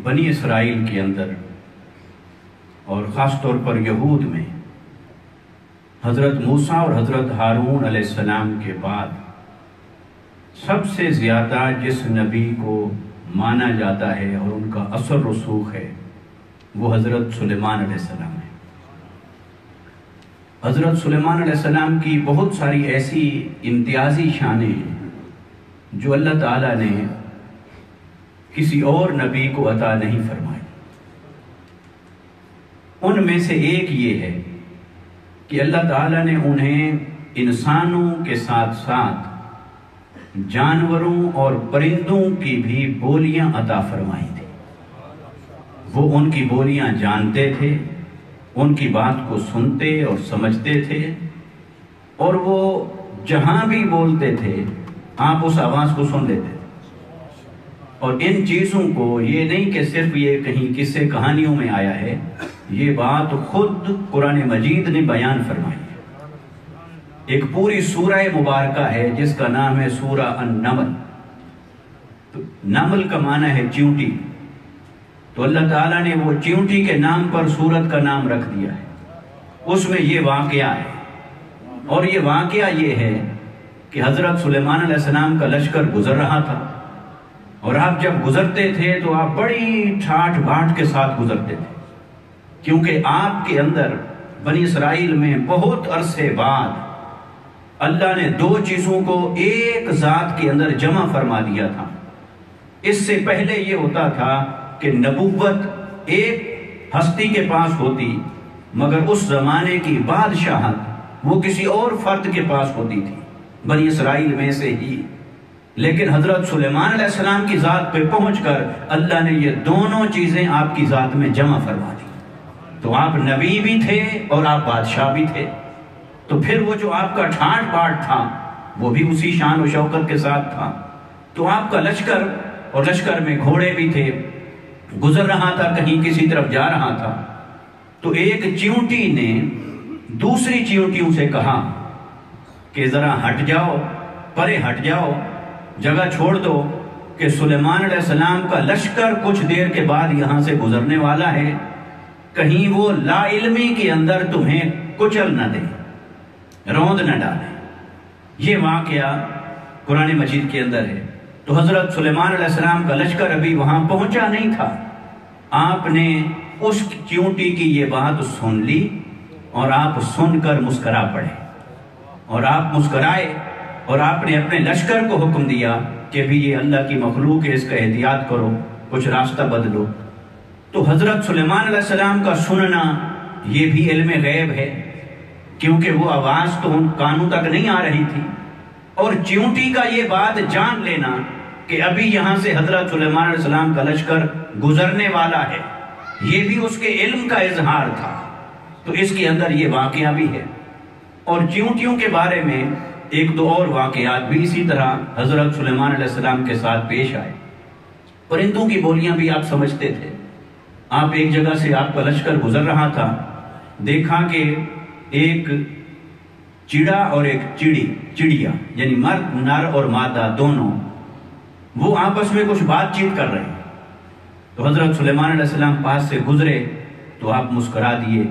بنی اسرائیل کے اندر اور خاص طور پر یہود میں حضرت موسیٰ اور حضرت ہارون علیہ السلام کے بعد سب سے زیادہ جس نبی کو مانا جاتا ہے اور ان کا اثر رسوخ ہے وہ حضرت سلیمان علیہ السلام ہے۔ حضرت سلیمان علیہ السلام کی بہت ساری ایسی امتیازی شانیں ہیں جو اللہ تعالیٰ نے کسی اور نبی کو عطا نہیں فرمائی۔ ان میں سے ایک یہ ہے کہ اللہ تعالیٰ نے انہیں انسانوں کے ساتھ ساتھ جانوروں اور پرندوں کی بھی بولیاں عطا فرمائی تھی۔ وہ ان کی بولیاں جانتے تھے، ان کی بات کو سنتے اور سمجھتے تھے، اور وہ جہاں بھی بولتے تھے آپ اس آواز کو سن لیتے تھے۔ اور ان چیزوں کو یہ نہیں کہ صرف یہ کہیں قصے کہانیوں میں آیا ہے، یہ بات خود قرآن مجید نے بیان فرمائی ہے۔ ایک پوری سورہ مبارکہ ہے جس کا نام ہے سورہ النمل۔ تو نمل کا معنی ہے چیونٹی، تو اللہ تعالیٰ نے وہ چیونٹی کے نام پر سورت کا نام رکھ دیا ہے۔ اس میں یہ واقعہ ہے، اور یہ واقعہ یہ ہے کہ حضرت سلیمان علیہ السلام کا لشکر گزر رہا تھا، اور آپ جب گزرتے تھے تو آپ بڑی ٹھاٹھ باٹھ کے ساتھ گزرتے تھے، کیونکہ آپ کے اندر بنی اسرائیل میں بہت عرصے بعد اللہ نے دو چیزوں کو ایک ذات کے اندر جمع فرما دیا تھا۔ اس سے پہلے یہ ہوتا تھا کہ نبوت ایک ہستی کے پاس ہوتی، مگر اس زمانے کی بادشاہت وہ کسی اور فرد کے پاس ہوتی تھی، بنی اسرائیل میں سے ہی۔ لیکن حضرت سلیمان علیہ السلام کی ذات پہ پہنچ کر اللہ نے یہ دونوں چیزیں آپ کی ذات میں جمع فرما دی۔ تو آپ نبی بھی تھے اور آپ بادشاہ بھی تھے، تو پھر وہ جو آپ کا ٹھاٹھ باٹھ تھا وہ بھی اسی شان و شوکت کے ساتھ تھا۔ تو آپ کا لشکر، اور لشکر میں گھوڑے بھی تھے، گزر رہا تھا، کہیں کسی طرف جا رہا تھا۔ تو ایک چیونٹی نے دوسری چیونٹیوں سے کہا کہ ذرا ہٹ جاؤ، پرے ہٹ جاؤ، جگہ چھوڑ دو، کہ سلیمان علیہ السلام کا لشکر کچھ دیر کے بعد یہاں سے گزرنے والا ہے، کہیں وہ لا علمی کے اندر تمہیں کچل نہ دے، روند نہ ڈالے۔ یہ واقعہ قرآن مجید کے اندر ہے۔ تو حضرت سلیمان علیہ السلام کا لشکر ابھی وہاں پہنچا نہیں تھا، آپ نے اس چیونٹی کی یہ بات سن لی، اور آپ سن کر مسکرا پڑے، اور آپ مسکرائے، اور آپ نے اپنے لشکر کو حکم دیا کہ بھی یہ اللہ کی مخلوق ہے، اس کا احتیاط کرو، کچھ راستہ بدلو۔ تو حضرت سلیمان علیہ السلام کا سننا یہ بھی علم غیب ہے، کیونکہ وہ آواز تو ان کانوں تک نہیں آ رہی تھی، اور چیونٹی کا یہ بات جان لینا کہ ابھی یہاں سے حضرت سلیمان علیہ السلام کا لشکر گزرنے والا ہے، یہ بھی اس کے علم کا اظہار تھا۔ تو اس کے اندر یہ واقعہ بھی ہے۔ اور چیونٹیوں کے بارے میں ایک دو اور واقعات بھی اسی طرح حضرت سلیمان علیہ السلام کے ساتھ پیش آئے۔ پرندوں کی بولیاں بھی آپ سمجھتے تھے۔ آپ ایک جگہ سے آپ کا لشکر گزر رہا تھا، دیکھا کہ ایک چڑا اور ایک چڑیا، یعنی مرد، نر اور مادہ دونوں، وہ آپس میں کچھ بات چیت کر رہے ہیں۔ تو حضرت سلیمان علیہ السلام پاس سے گزرے تو آپ مسکرا دیے۔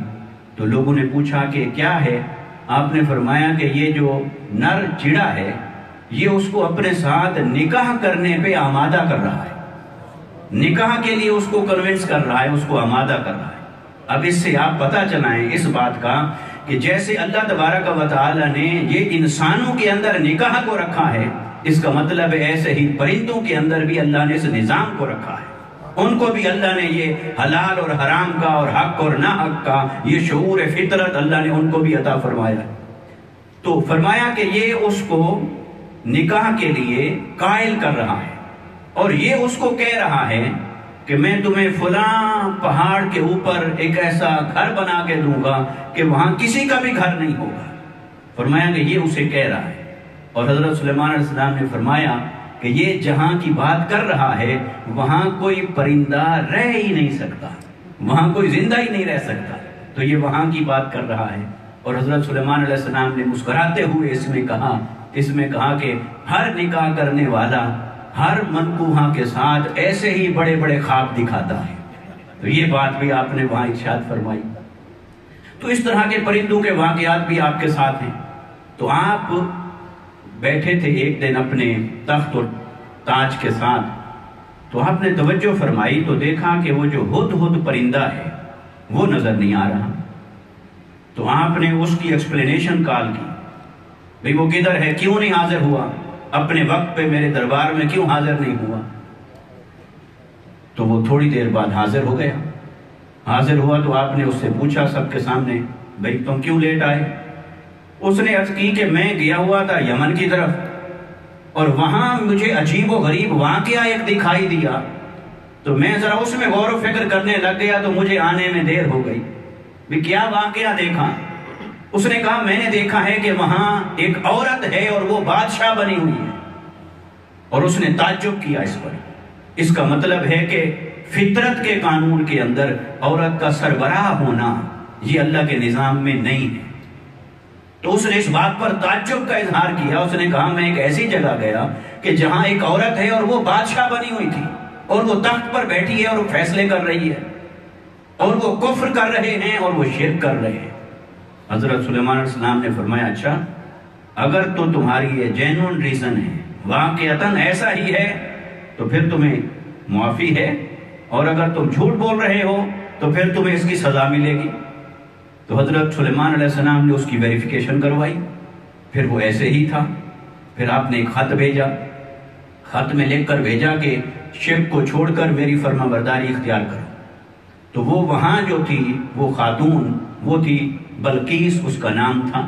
تو لوگوں نے پوچھا کہ کیا ہے؟ آپ نے فرمایا کہ یہ جو نر چڑا ہے یہ اس کو اپنے ساتھ نکاح کرنے پہ آمادہ کر رہا ہے، نکاح کے لیے اس کو کنونس کر رہا ہے، اس کو آمادہ کر رہا ہے۔ اب اس سے آپ پتہ چلائیں اس بات کا کہ جیسے اللہ تبارک و تعالی نے یہ انسانوں کے اندر نکاح کو رکھا ہے، اس کا مطلب ایسے ہی پرندوں کے اندر بھی اللہ نے اس نظام کو رکھا ہے۔ ان کو بھی اللہ نے یہ حلال اور حرام کا اور حق اور ناحق کا یہ شعور فطرت اللہ نے ان کو بھی عطا فرمایا۔ تو فرمایا کہ یہ اس کو نکاح کے لیے قائل کر رہا ہے، اور یہ اس کو کہہ رہا ہے کہ میں تمہیں فلاں پہاڑ کے اوپر ایک ایسا گھر بنا کے دوں گا کہ وہاں کسی کا بھی گھر نہیں ہوگا۔ فرمایا کہ یہ اسے کہہ رہا ہے۔ اور حضرت سلیمان علیہ السلام نے فرمایا کہ یہ جہاں کی بات کر رہا ہے وہاں کوئی پرندہ رہ ہی نہیں سکتا، وہاں کوئی زندہ ہی نہیں رہ سکتا، تو یہ وہاں کی بات کر رہا ہے۔ اور حضرت سلیمان علیہ السلام نے مسکراتے ہوئے اس میں کہا کہ ہر نکاح کرنے والا ہر منقوہاں کے ساتھ ایسے ہی بڑے بڑے خواب دکھاتا ہے۔ تو یہ بات بھی آپ نے وہاں ارشاد فرمائی۔ تو اس طرح کے پرندوں کے واقعات بھی آپ کے ساتھ ہیں۔ تو آپ بیٹھے تھے ایک دن اپنے تخت اور تاج کے ساتھ، تو آپ نے توجہ فرمائی تو دیکھا کہ وہ جو ہدہد پرندہ ہے وہ نظر نہیں آ رہا۔ تو آپ نے اس کی ایکسپلینیشن کال کی، بھئی وہ کدھر ہے، کیوں نہیں حاضر ہوا، اپنے وقت پہ میرے دربار میں کیوں حاضر نہیں ہوا؟ تو وہ تھوڑی دیر بعد حاضر ہو گیا۔ حاضر ہوا تو آپ نے اس سے پوچھا سب کے سامنے، بھئی تم کیوں لیٹ آئے؟ اس نے عرض کی کہ میں گیا ہوا تھا یمن کی طرف، اور وہاں مجھے عجیب و غریب واقعہ ایک دکھائی دیا، تو میں ذرا اس میں غور و فکر کرنے لگ گیا تو مجھے آنے میں دیر ہو گئی۔ بھی کیا واقعہ دیکھا؟ اس نے کہا میں نے دیکھا ہے کہ وہاں ایک عورت ہے اور وہ بادشاہ بنی ہوئی ہے، اور اس نے تعجب کیا اس پر۔ اس کا مطلب ہے کہ فطرت کے قانون کے اندر عورت کا سربراہ ہونا یہ اللہ کے نظام میں نہیں ہے۔ تو اس نے اس بات پر تعجب کا اظہار کیا۔ اس نے کہا میں ایک ایسی جگہ گیا کہ جہاں ایک عورت ہے اور وہ بادشاہ بنی ہوئی تھی، اور وہ تخت پر بیٹھی ہے اور وہ فیصلے کر رہی ہے، اور وہ کفر کر رہے ہیں اور وہ شرک کر رہے ہیں۔ حضرت سلیمان علیہ السلام نے فرمایا اچھا، اگر تو تمہاری یہ جینون ریزن ہے، واقعتاً ایسا ہی ہے، تو پھر تمہیں معافی ہے، اور اگر تم جھوٹ بول رہے ہو تو پھر تمہیں اس کی سزا ملے گی۔ تو حضرت سلیمان علیہ السلام نے اس کی ویریفیکیشن کروائی، پھر وہ ایسے ہی تھا۔ پھر آپ نے ایک خط بھیجا، خط میں لکھ کر بھیجا کہ شرک کو چھوڑ کر میری فرما برداری اختیار کرو۔ تو وہ وہاں جو تھی وہ خاتون، وہ تھی بلقیس اس کا نام تھا۔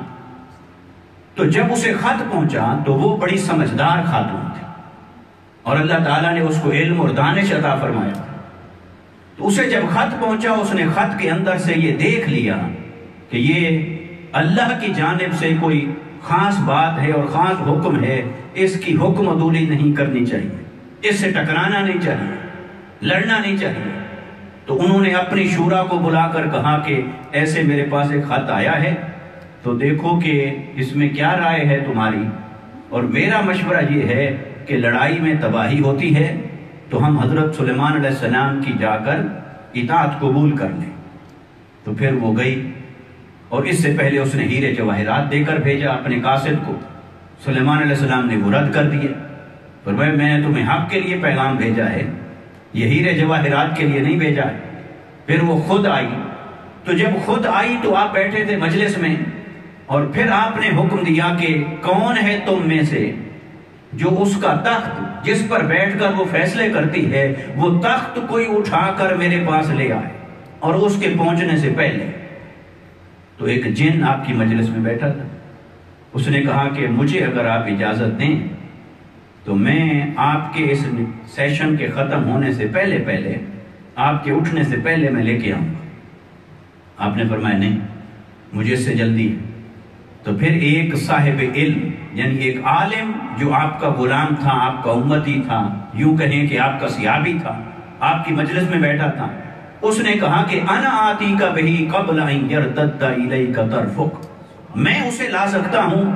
تو جب اسے خط پہنچا تو وہ بڑی سمجھدار خاتون تھی، اور اللہ تعالیٰ نے اس کو علم اور دانش عطا فرمایا تھا۔ تو اسے جب خط پہنچا اس نے خط کے اندر سے یہ دیکھ لیا کہ یہ اللہ کی جانب سے کوئی خاص بات ہے اور خاص حکم ہے، اس کی حکم عدولی نہیں کرنی چاہیے، اس سے ٹکرانا نہیں چاہیے، لڑنا نہیں چاہیے۔ تو انہوں نے اپنی شورا کو بلا کر کہا کہ ایسے میرے پاس ایک خط آیا ہے، تو دیکھو کہ اس میں کیا رائے ہے تمہاری، اور میرا مشورہ یہ ہے کہ لڑائی میں تباہی ہوتی ہے تو ہم حضرت سلیمان علیہ السلام کی جا کر اطاعت قبول کر لیں۔ تو پھر وہ گئی، اور اس سے پہلے اس نے ہیرے جواہرات دے کر بھیجا اپنے قاصد کو۔ سلیمان علیہ السلام نے وہ رد کر دیے، فرمایا میں نے تمہیں حق کے لیے پیغام بھیجا ہے، یہ ہیرے جواہرات کے لیے نہیں بھیجا ہے۔ پھر وہ خود آئی، تو جب خود آئی تو آپ بیٹھے تھے مجلس میں، اور پھر آپ نے حکم دیا کہ کون ہے تم میں سے جو اس کا تخت جس پر بیٹھ کر وہ فیصلے کرتی ہے وہ تخت کوئی اٹھا کر میرے پاس لے آئے، اور اس کے پہنچنے سے پہلے۔ تو ایک جن آپ کی مجلس میں بیٹھا تھا، اس نے کہا کہ مجھے اگر آپ اجازت دیں تو میں آپ کے اس سیشن کے ختم ہونے سے پہلے آپ کے اٹھنے سے پہلے میں لے کے آؤں گا۔ آپ نے فرمایا نہیں، مجھے اس سے جلدی ہے۔ تو پھر ایک صاحب علم، یعنی ایک عالم جو آپ کا غلام تھا، آپ کا امتی تھا، یوں کہیں کہ آپ کا صحابی تھا، آپ کی مجلس میں بیٹھا تھا، اس نے کہا کہ انا آتی کا بہی قبل ان یرتد الیک طرفک، میں اسے لا سکتا ہوں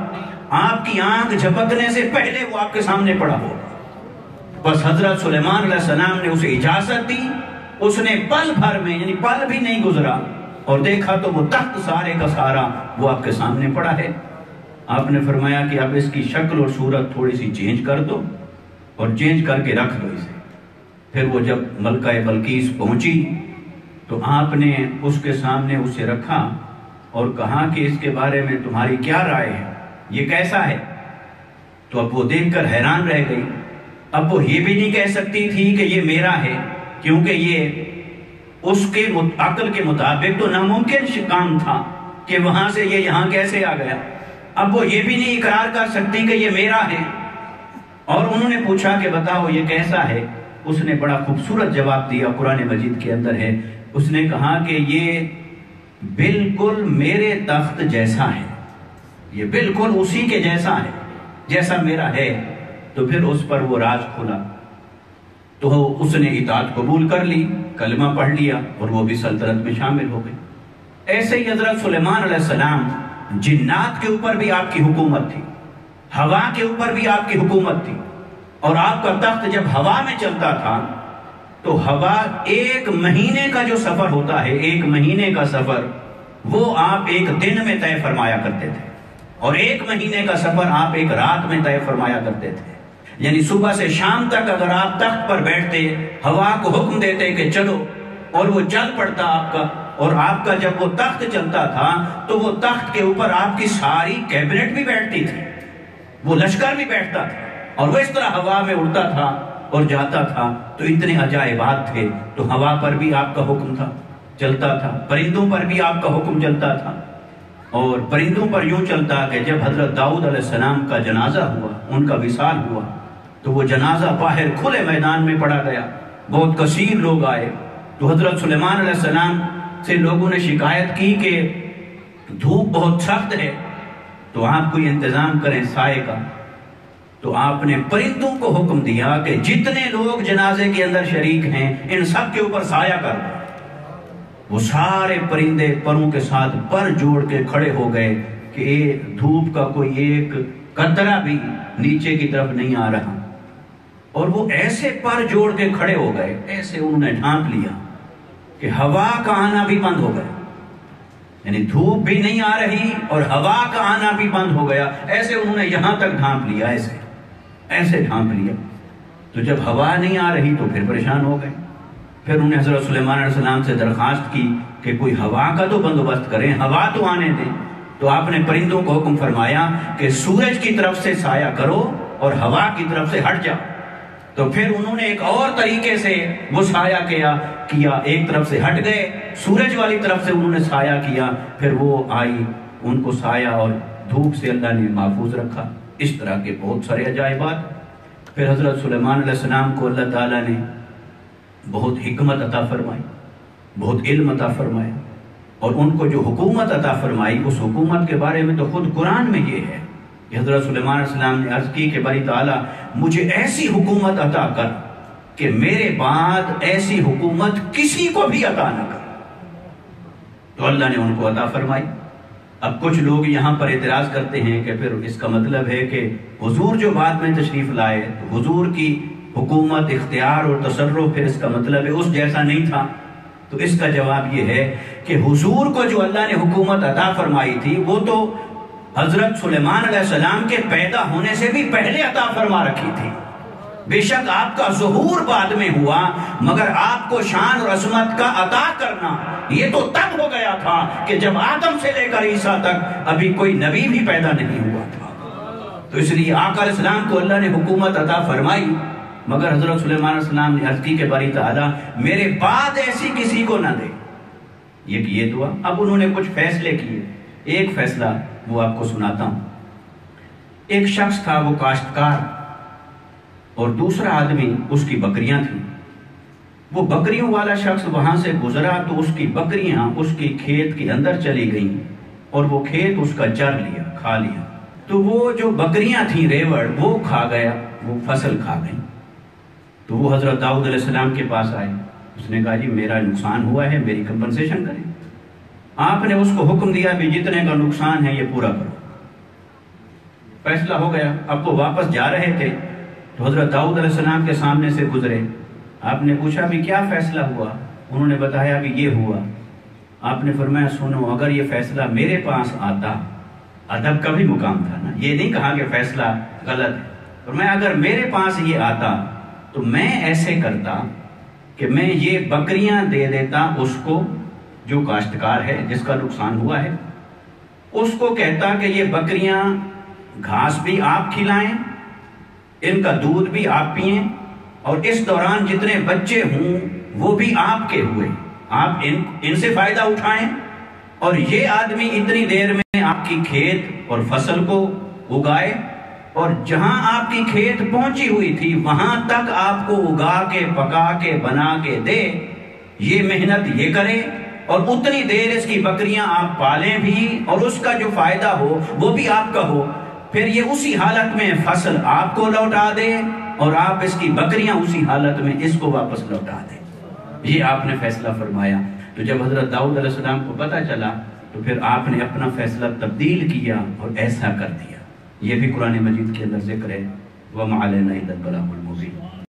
آپ کی آنکھ جھپکنے سے پہلے وہ آپ کے سامنے پڑا ہو۔ بس حضرت سلیمان علیہ السلام نے اسے اجازت دی، اس نے پل بھر میں، یعنی پل بھی نہیں گزرا، اور دیکھا تو وہ تخت سارے کا سارا وہ آپ کے سامنے پڑا ہے۔ آپ نے فرمایا کہ اب اس کی شکل اور صورت تھوڑی سی چینج کر دو، اور چینج کر کے رکھ دو اسے۔ پھر وہ جب ملکہ بلقیس پہنچی تو آپ نے اس کے سامنے اسے رکھا اور کہا کہ اس کے بارے میں تمہاری کیا رائے ہے، یہ کیسا ہے؟ تو اب وہ دیکھ کر حیران رہ گئی۔ اب وہ یہ بھی نہیں کہہ سکتی تھی کہ یہ میرا ہے، کیونکہ یہ اس کے عقل کے مطابق تو ناممکن کام تھا کہ وہاں سے یہ یہاں کیسے آ گیا۔ اب وہ یہ بھی نہیں اقرار کر سکتی کہ یہ میرا ہے۔ اور انہوں نے پوچھا کہ بتاؤ یہ کیسا ہے؟ اس نے بڑا خوبصورت جواب دیا، قرآن مجید کے اندر ہے۔ اس نے کہا کہ یہ بالکل میرے تخت جیسا ہے، یہ بالکل اسی کے جیسا ہے جیسا میرا ہے۔ تو پھر اس پر وہ راز کھلا، تو اس نے اطاعت قبول کر لی، کلمہ پڑھ لیا، اور وہ بھی سلطنت میں شامل ہو گئی۔ ایسے ہی حضرت سلیمان علیہ السلام، جنات کے اوپر بھی آپ کی حکومت تھی، ہوا کے اوپر بھی آپ کی حکومت تھی، اور آپ کا تخت جب ہوا میں چلتا تھا تو ہوا 1 مہینے کا جو سفر ہوتا ہے، 1 مہینے کا سفر وہ آپ 1 دن میں طے فرمایا کرتے تھے، اور 1 مہینے کا سفر آپ 1 رات میں طے فرمایا کرتے تھے۔ یعنی صبح سے شام تک اگر آپ تخت پر بیٹھتے، ہوا کو حکم دیتے کہ چلو، اور وہ چل پڑتا آپ کا، اور آپ کا جب وہ تخت چلتا تھا تو وہ تخت کے اوپر آپ کی ساری کیبنٹ بھی بیٹھتی تھی، وہ لشکر بھی بیٹھتا تھا، اور وہ اس طرح ہوا میں اڑتا تھا اور جاتا تھا۔ تو اتنے عجائبات تھے، تو ہوا پر بھی آپ کا حکم تھا، چلتا تھا، پرندوں پر بھی آپ کا حکم چلتا تھا۔ اور پرندوں پر یوں چلتا کہ جب حضرت داؤد علیہ السلام کا جنازہ ہوا، ان کا وصال ہوا، تو وہ جنازہ باہر کھلے میدان میں پڑا گیا، بہت کثیر لوگ آئے۔ تو حضرت سلیمان علیہ السلام سے لوگوں نے شکایت کی کہ دھوپ بہت سخت ہے، تو آپ کوئی انتظام کریں سائے کا۔ تو آپ نے پرندوں کو حکم دیا کہ جتنے لوگ جنازے کے اندر شریک ہیں ان سب کے اوپر سایہ کر دو۔ وہ سارے پرندے پروں کے ساتھ پر جوڑ کے کھڑے ہو گئے کہ دھوپ کا کوئی ایک قطرہ بھی نیچے کی طرف نہیں آ رہا، اور وہ ایسے پر جوڑ کے کھڑے ہو گئے، ایسے انہوں نے ڈھانپ لیا کہ ہوا کا آنا بھی بند ہو گیا، یعنی دھوپ بھی نہیں آ رہی اور ہوا کا آنا بھی بند ہو گیا، ایسے انہوں نے یہاں تک ڈھانپ لیا، ایسے ڈھانپ لیا۔ تو جب ہوا نہیں آ رہی تو پھر پریشان ہو گئے، پھر انہوں نے حضرت سلیمان علیہ السلام سے درخواست کی کہ کوئی ہوا کا تو بندوبست کریں، ہوا تو آنے دیں۔ تو آپ نے پرندوں کو حکم فرمایا کہ سورج کی طرف سے سایہ کرو اور ہوا کی طرف سے ہٹ جاؤ۔ تو پھر انہوں نے ایک اور طریقے سے وہ سایہ کیا، ایک طرف سے ہٹ گئے، سورج والی طرف سے انہوں نے سایہ کیا، پھر وہ آئی، ان کو سایہ اور دھوپ سے اللہ نے محفوظ رکھا۔ اس طرح کے بہت سارے عجائبات۔ پھر حضرت سلیمان علیہ السلام کو اللہ تعالیٰ نے بہت حکمت عطا فرمائی، بہت علم عطا فرمایا، اور ان کو جو حکومت عطا فرمائی، اس حکومت کے بارے میں تو خود قرآن میں یہ ہے کہ حضرت سلیمان علیہ السلام نے عرض کی کہ باری تعالیٰ مجھے ایسی حکومت عطا کر کہ میرے بعد ایسی حکومت کسی کو بھی عطا نہ کر۔ تو اللہ نے ان کو عطا فرمائی۔ اب کچھ لوگ یہاں پر اعتراض کرتے ہیں کہ پھر اس کا مطلب ہے کہ حضور جو بعد میں تشریف لائے تو حضور کی حکومت، اختیار اور تصرف پھر اس کا مطلب ہے اس جیسا نہیں تھا۔ تو اس کا جواب یہ ہے کہ حضور کو جو اللہ نے حکومت عطا فرمائی تھی وہ تو حضرت سلیمان علیہ السلام کے پیدا ہونے سے بھی پہلے عطا فرما رکھی تھی۔ بے شک آپ کا ظہور بعد میں ہوا، مگر آپ کو شان اور عظمت کا عطا کرنا یہ تو تب ہو گیا تھا کہ جب آدم سے لے کر عیسیٰ تک ابھی کوئی نبی بھی پیدا نہیں ہوا تھا۔ تو اس لیے آقا علیہ السلام کو اللہ نے حکومت عطا فرمائی، مگر حضرت سلیمان علیہ السلام نے عرض کی کہ باری تعالیٰ میرے بعد ایسی کسی کو نہ دے۔ یہ دعا۔ اب انہوں نے کچھ فیصلے کیے، ایک فیصلہ وہ آپ کو سناتا ہوں۔ ایک شخص تھا، وہ کاشتکار، اور دوسرا آدمی اس کی بکریاں تھیں۔ وہ بکریوں والا شخص وہاں سے گزرا تو اس کی بکریاں اس کی کھیت کے اندر چلی گئیں اور وہ کھیت اس کا چر لیا، کھا لیا۔ تو وہ جو بکریاں تھیں ریوڑ، وہ کھا گیا، وہ فصل کھا گئی۔ تو وہ حضرت داؤد علیہ السلام کے پاس آئے، اس نے کہا جی میرا نقصان ہوا ہے، میری کمپنسیشن کریں۔ آپ نے اس کو حکم دیا بھی جتنے کا نقصان ہے یہ پورا کرو۔ فیصلہ ہو گیا۔ اب وہ واپس جا رہے تھے تو حضرت داؤد علیہ السلام کے سامنے سے گزرے۔ آپ نے پوچھا بھی کیا فیصلہ ہوا؟ انہوں نے بتایا بھی یہ ہوا۔ آپ نے فرمایا سنو، اگر یہ فیصلہ میرے پاس آتا، ادب کا بھی مقام تھا نا، یہ نہیں کہا کہ فیصلہ غلط ہے، فرمایا اگر میرے پاس یہ آتا تو میں ایسے کرتا کہ میں یہ بکریاں دے دیتا اس کو جو کاشتکار ہے جس کا نقصان ہوا ہے، اس کو کہتا کہ یہ بکریاں گھاس بھی آپ کھلائیں، ان کا دودھ بھی آپ پئیں، اور اس دوران جتنے بچے ہوں وہ بھی آپ کے ہوئے، آپ ان سے فائدہ اٹھائیں، اور یہ آدمی اتنی دیر میں آپ کی کھیت اور فصل کو اگائے، اور جہاں آپ کی کھیت پہنچی ہوئی تھی وہاں تک آپ کو اگا کے پکا کے بنا کے دے، یہ محنت یہ کرے، اور اتنی دیر اس کی بکریاں آپ پالیں بھی اور اس کا جو فائدہ ہو وہ بھی آپ کا ہو، پھر یہ اسی حالت میں فصل آپ کو لوٹا دے اور آپ اس کی بکریاں اسی حالت میں اس کو واپس لوٹا دیں۔ یہ آپ نے فیصلہ فرمایا۔ تو جب حضرت داؤد علیہ السلام کو پتہ چلا تو پھر آپ نے اپنا فیصلہ تبدیل کیا اور ایسا کر دیا۔ یہ بھی قرآن مجید کے اندر ذکر ہے وما علینا الا البلاغ المبین۔